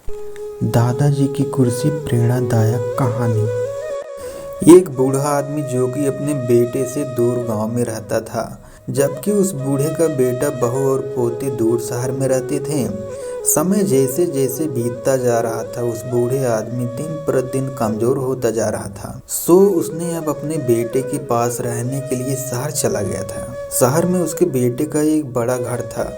दादाजी की कुर्सी प्रेरणादायक कहानी। एक बूढ़ा आदमी जो कि अपने बेटे से दूर गांव में रहता था, जबकि उस बूढ़े का बेटा, बहू और पोते दूर शहर में रहते थे। समय जैसे जैसे बीतता जा रहा था, उस बूढ़े आदमी दिन प्रतिदिन कमजोर होता जा रहा था। सो उसने अब अपने बेटे के पास रहने के लिए शहर चला गया था। शहर में उसके बेटे का एक बड़ा घर था,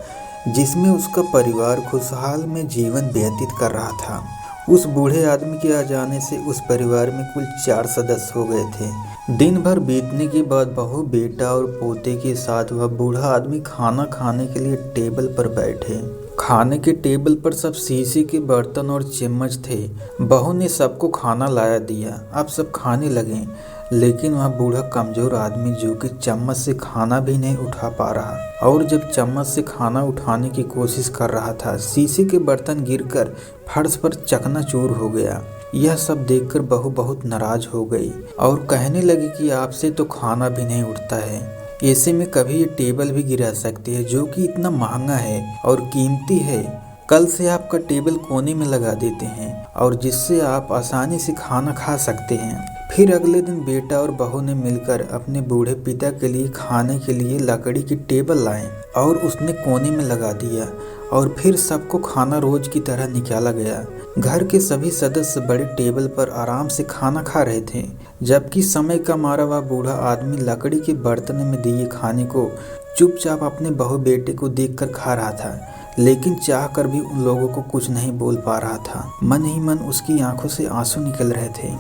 जिसमें उसका परिवार खुशहाल में जीवन व्यतीत कर रहा था। उस बूढ़े आदमी के आ जाने से उस परिवार में कुल 4 सदस्य हो गए थे। दिन भर बीतने के बाद बहू, बेटा और पोते के साथ वह बूढ़ा आदमी खाना खाने के लिए टेबल पर बैठे। खाने के टेबल पर सब शीशे के बर्तन और चम्मच थे। बहू ने सबको खाना लाया दिया। अब सब खाने लगे, लेकिन वह बूढ़ा कमजोर आदमी जो कि चम्मच से खाना भी नहीं उठा पा रहा, और जब चम्मच से खाना उठाने की कोशिश कर रहा था, शीशे के बर्तन गिरकर फर्श पर चकनाचूर हो गया। यह सब देखकर बहू बहुत नाराज हो गई और कहने लगी कि आपसे तो खाना भी नहीं उठता है। ऐसे में कभी ये टेबल भी गिरा सकती है, जो कि इतना महंगा है और कीमती है। कल से आपका टेबल कोने में लगा देते हैं, और जिससे आप आसानी से खाना खा सकते हैं। फिर अगले दिन बेटा और बहू ने मिलकर अपने बूढ़े पिता के लिए खाने के लिए लकड़ी की टेबल लाए और उसने कोने में लगा दिया, और फिर सबको खाना रोज की तरह निकाला गया। घर के सभी सदस्य बड़े टेबल पर आराम से खाना खा रहे थे, जबकि समय का मारा वह बूढ़ा आदमी लकड़ी के बर्तन में दिए खाने को चुपचाप अपने बहू बेटे को देखकर खा रहा था। लेकिन चाह कर भी उन लोगों को कुछ नहीं बोल पा रहा था। मन ही मन उसकी आंखों से आंसू निकल रहे थे।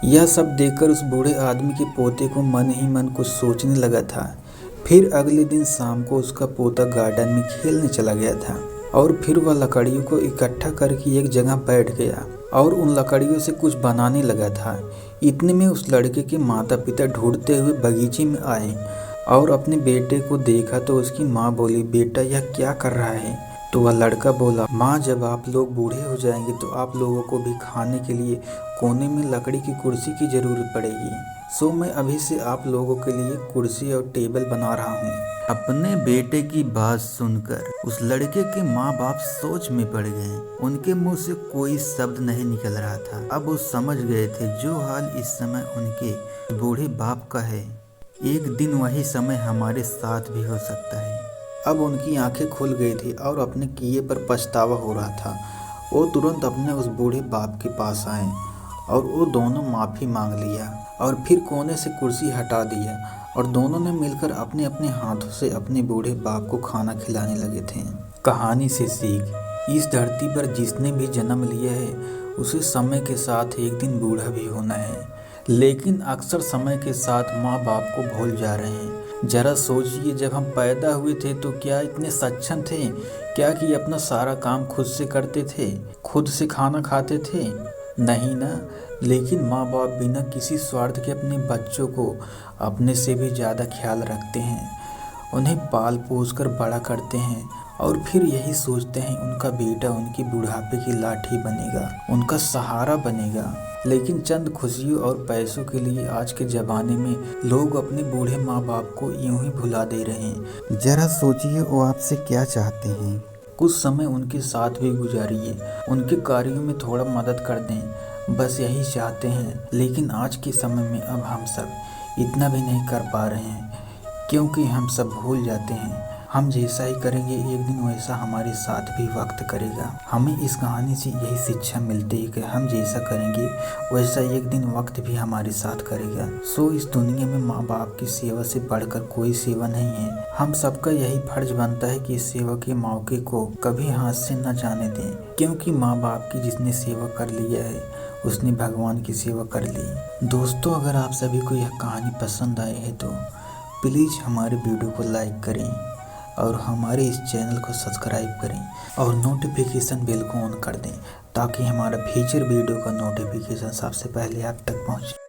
यह सब देखकर उस बूढ़े आदमी के पोते को मन ही मन कुछ सोचने लगा था। फिर अगले दिन शाम को उसका पोता गार्डन में खेलने चला गया था, और फिर वह लकड़ियों को इकट्ठा करके एक जगह बैठ गया और उन लकड़ियों से कुछ बनाने लगा था। इतने में उस लड़के के माता पिता ढूंढते हुए बगीचे में आए और अपने बेटे को देखा तो उसकी माँ बोली, बेटा यह क्या कर रहा है? तो वह लड़का बोला, माँ जब आप लोग बूढ़े हो जाएंगे तो आप लोगों को भी खाने के लिए कोने में लकड़ी की कुर्सी की ज़रूरत पड़ेगी। सो मैं अभी से आप लोगों के लिए कुर्सी और टेबल बना रहा हूँ। अपने बेटे की बात सुनकर उस लड़के के माँ बाप सोच में पड़ गए। उनके मुंह से कोई शब्द नहीं निकल रहा था। अब वो समझ गए थे जो हाल इस समय उनके बूढ़े बाप का है, एक दिन वही समय हमारे साथ भी हो सकता है। अब उनकी आंखें खुल गई थी और अपने किए पर पछतावा हो रहा था। वो तुरंत अपने उस बूढ़े बाप के पास आए और वो दोनों माफ़ी मांग लिया, और फिर कोने से कुर्सी हटा दिया, और दोनों ने मिलकर अपने अपने हाथों से अपने बूढ़े बाप को खाना खिलाने लगे थे। कहानी से सीख, इस धरती पर जिसने भी जन्म लिया है उसे समय के साथ एक दिन बूढ़ा भी होना है, लेकिन अक्सर समय के साथ माँ बाप को भूल जा रहे हैं। जरा सोचिए, जब हम पैदा हुए थे तो क्या इतने सक्षम थे क्या कि अपना सारा काम खुद से करते थे, खुद से खाना खाते थे? नहीं ना। लेकिन माँ बाप बिना किसी स्वार्थ के अपने बच्चों को अपने से भी ज़्यादा ख्याल रखते हैं, उन्हें पाल पोस कर बड़ा करते हैं, और फिर यही सोचते हैं उनका बेटा उनकी बुढ़ापे की लाठी बनेगा, उनका सहारा बनेगा। लेकिन चंद खुशियों और पैसों के लिए आज के ज़माने में लोग अपने बूढ़े माँ बाप को यूं ही भुला दे रहे हैं। जरा सोचिए वो आपसे क्या चाहते हैं। कुछ समय उनके साथ भी गुजारिए, उनके कार्यों में थोड़ा मदद कर दें, बस यही चाहते हैं। लेकिन आज के समय में अब हम सब इतना भी नहीं कर पा रहे हैं, क्योंकि हम सब भूल जाते हैं हम जैसा ही करेंगे एक दिन वैसा हमारे साथ भी वक्त करेगा। हमें इस कहानी से यही शिक्षा मिलती है कि हम जैसा करेंगे वैसा एक दिन वक्त भी हमारे साथ करेगा। सो इस दुनिया में माँ बाप की सेवा से बढ़कर कोई सेवा नहीं है। हम सबका यही फर्ज बनता है कि इस सेवा के मौके को कभी हाथ से न जाने दें, क्योंकि माँ बाप की जिसने सेवा कर लिया है उसने भगवान की सेवा कर ली। दोस्तों, अगर आप सभी को यह कहानी पसंद आई है तो प्लीज़ हमारे वीडियो को लाइक करें और हमारे इस चैनल को सब्सक्राइब करें और नोटिफिकेशन बेल को ऑन कर दें, ताकि हमारा फ्यूचर वीडियो का नोटिफिकेशन सबसे पहले आप तक पहुंचे।